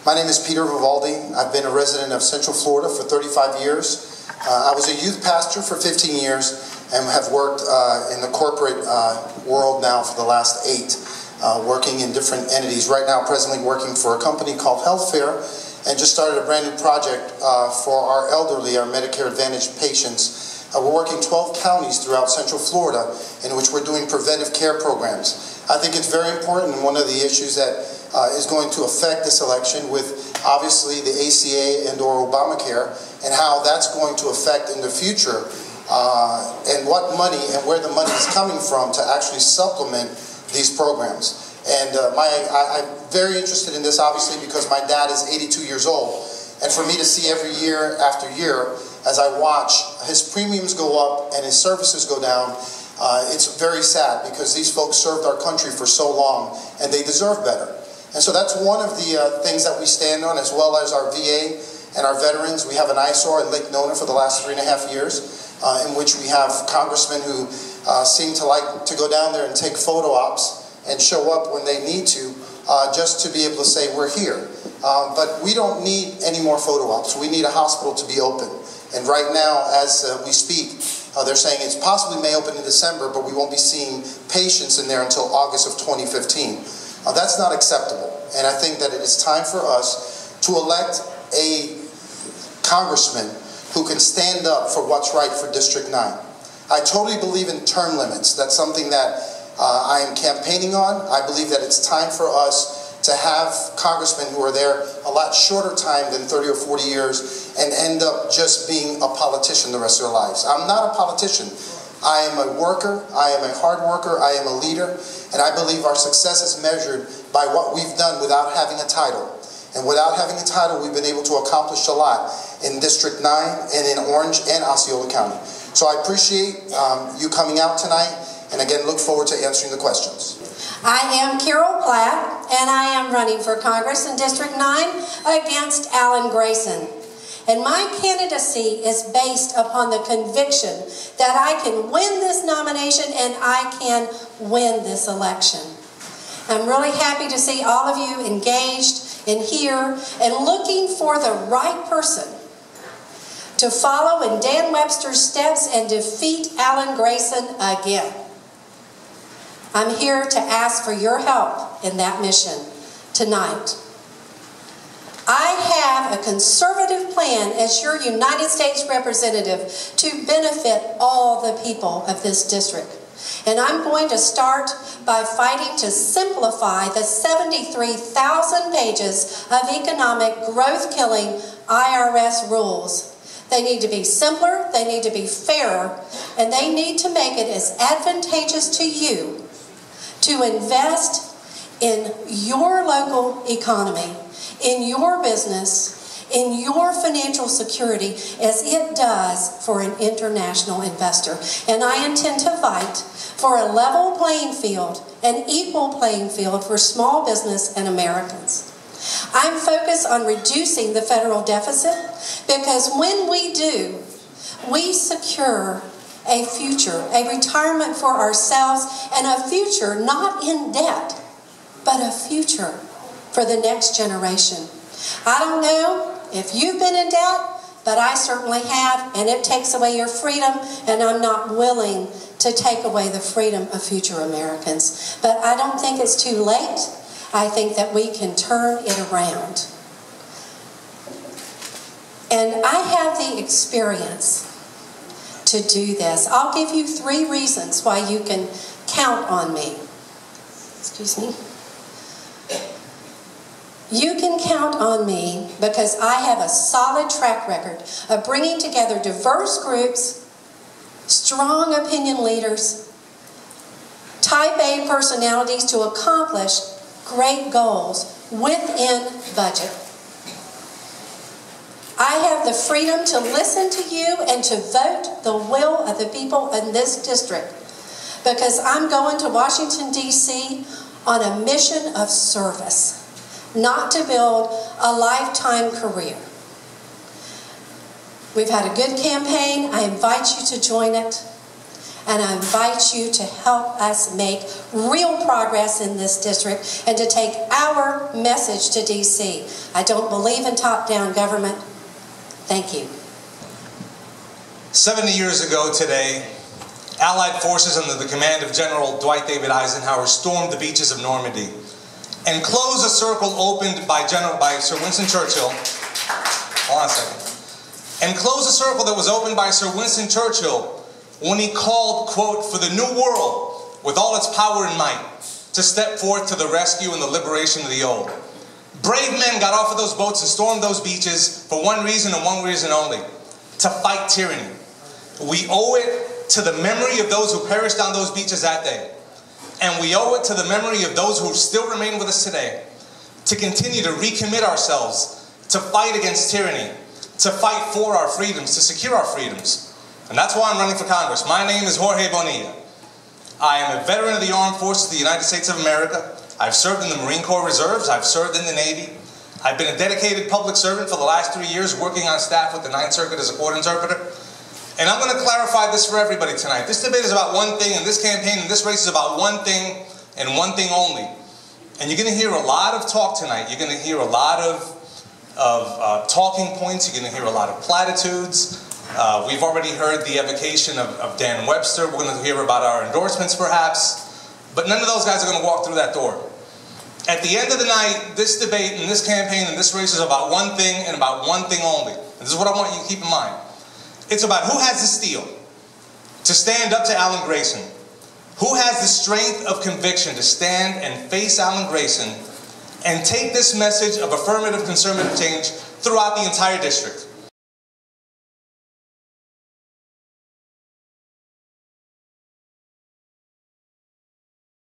My name is Peter Vivaldi. I've been a resident of Central Florida for 35 years. I was a youth pastor for 15 years and have worked in the corporate world now for the last 8, working in different entities. Right now, presently working for a company called Healthfair, and just started a brand new project for our elderly, our Medicare Advantage patients. We're working 12 counties throughout Central Florida in which we're doing preventive care programs. I think it's very important, and one of the issues that is going to affect this election with obviously the ACA and or Obamacare, and how that's going to affect in the future, and what money and where the money is coming from to actually supplement these programs. And I'm very interested in this, obviously, because my dad is 82 years old. And for me to see every year after year, as I watch his premiums go up and his services go down, it's very sad, because these folks served our country for so long and they deserve better. And so that's one of the things that we stand on, as well as our VA and our veterans. We have an eyesore in Lake Nona for the last 3.5 years, in which we have congressmen who seem to like to go down there and take photo ops and show up when they need to, just to be able to say we're here. But we don't need any more photo ops. We need a hospital to be open. And right now, as we speak, they're saying it's possibly may open in December, but we won't be seeing patients in there until August of 2015. That's not acceptable. And I think that it is time for us to elect a congressman who can stand up for what's right for District 9. I totally believe in term limits. That's something that I am campaigning on. I believe that it's time for us to have congressmen who are there a lot shorter time than 30 or 40 years and end up just being a politician the rest of their lives. I'm not a politician. I am a worker, I am a hard worker, I am a leader, and I believe our success is measured by what we've done without having a title. And without having a title, we've been able to accomplish a lot in District 9 and in Orange and Osceola County. So I appreciate you coming out tonight, and again, look forward to answering the questions. I am Carol Platt, and I am running for Congress in District 9 against Alan Grayson. And my candidacy is based upon the conviction that I can win this nomination and I can win this election. I'm really happy to see all of you engaged in here and looking for the right person to follow in Dan Webster's steps and defeat Alan Grayson again. I'm here to ask for your help in that mission tonight. I have a conservative plan as your United States representative to benefit all the people of this district. And I'm going to start by fighting to simplify the 73,000 pages of economic growth-killing IRS rules. They need to be simpler, they need to be fairer, and they need to make it as advantageous to you to invest in your local economy, in your business, in your financial security, as it does for an international investor. And I intend to fight for a level playing field, an equal playing field for small business and Americans. I'm focused on reducing the federal deficit, because when we do, we secure a future, a retirement for ourselves, and a future not in debt, but a future for the next generation. I don't know if you've been in debt, but I certainly have, and it takes away your freedom, and I'm not willing to take away the freedom of future Americans. But I don't think it's too late. I think that we can turn it around. And I have the experience to do this. I'll give you 3 reasons why you can count on me. Excuse me. You can count on me because I have a solid track record of bringing together diverse groups, strong opinion leaders, type A personalities to accomplish great goals within budget. I have the freedom to listen to you and to vote the will of the people in this district, because I'm going to Washington, D.C. on a mission of service, not to build a lifetime career. We've had a good campaign. I invite you to join it. and I invite you to help us make real progress in this district and to take our message to D.C. I don't believe in top-down government. Thank you. 70 years ago today, Allied forces under the command of General Dwight David Eisenhower stormed the beaches of Normandy and closed a circle opened by Sir Winston Churchill. Hold on a second. And closed a circle that was opened by Sir Winston Churchill when he called, quote, for the new world with all its power and might to step forth to the rescue and the liberation of the old. Brave men got off of those boats and stormed those beaches for one reason and one reason only: to fight tyranny. We owe it to the memory of those who perished on those beaches that day. And we owe it to the memory of those who still remain with us today to continue to recommit ourselves to fight against tyranny, to fight for our freedoms, to secure our freedoms. And that's why I'm running for Congress. My name is Jorge Bunny. I am a veteran of the Armed Forces of the United States of America. I've served in the Marine Corps Reserves. I've served in the Navy. I've been a dedicated public servant for the last 3 years, working on staff with the Ninth Circuit as a court interpreter. And I'm going to clarify this for everybody tonight. This debate is about one thing, and this campaign and this race is about one thing and one thing only. And you're going to hear a lot of talk tonight. You're going to hear a lot of talking points. You're going to hear a lot of platitudes. We've already heard the evocation of Dan Webster. We're going to hear about our endorsements, perhaps. But none of those guys are going to walk through that door. At the end of the night, this debate and this campaign and this race is about one thing and about one thing only. And this is what I want you to keep in mind. It's about who has the steel to stand up to Alan Grayson. Who has the strength of conviction to stand and face Alan Grayson and take this message of affirmative conservative change throughout the entire district.